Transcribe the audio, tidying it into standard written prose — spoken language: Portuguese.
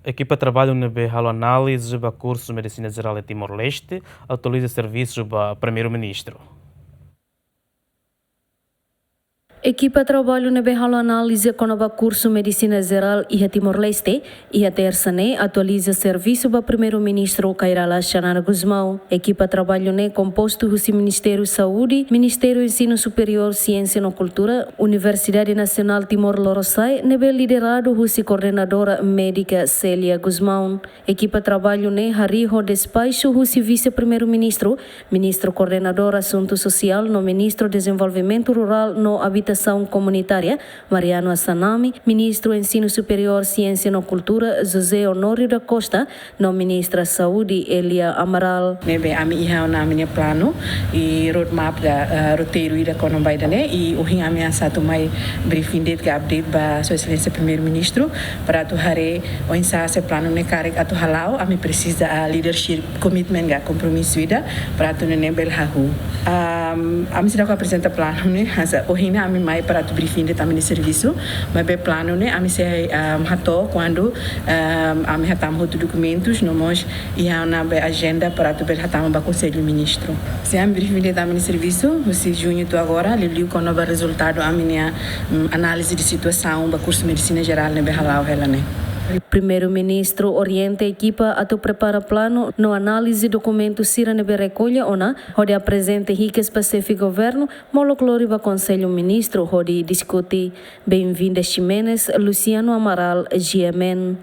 A equipa trabalha na análise para curso de Medicina Geral em Timor-Leste, atualiza serviços para Primeiro-Ministro. Equipa trabalho na análise com o curso Medicina Geral e a Timor-Leste e a terça-ne atualiza serviço para Primeiro-Ministro Kairala Xanana Guzmão. Equipa trabalho ne composto do Ministério Saúde, Ministério Ensino Superior, Ciência e Cultura, Universidade Nacional Timor-Leste, nebe liderado do coordenadora médica Célia Guzmão. Equipa trabalho ne hariho despacho do vice-primeiro-ministro, ministro coordenador Assunto Social, no ministro Desenvolvimento Rural no Habitação Comunitária, Mariano Assanami, ministro Ensino Superior, Ciência e Cultura, José Honório da Costa, no ministra Saúde, Elia Amaral. Nebe ami iha na minha plano e roadmap da roteiro ida kono baidane e o ring ami satu mai briefing date que update ba Sua Excelência Primeiro-Ministro para tu hare o insa plano ne karek atu halau ami precisa a leadership commitment ga compromisso ida para tu nebel hahu. Ami sida ko apresenta plano ne asa o ring ami mai para tu briefing de também serviço, mas be plano né ami se hato quando ami hatamo os documentos nomos e na be agenda para tu be hatamo ba conselho ministro. Se ami briefing de também serviço, se junho tu agora liu com novo resultado ami né análise de situação ba curso medicina geral né be halau ela né. Primeiro-Ministro orienta a equipa a prepara plano no análise documentos sira nebe recolha ona, onde apresenta rica específico governo, molo cloriba Conselho Ministro, onde discute. Bem-vinda Ximenes, Luciano Amaral, GMN.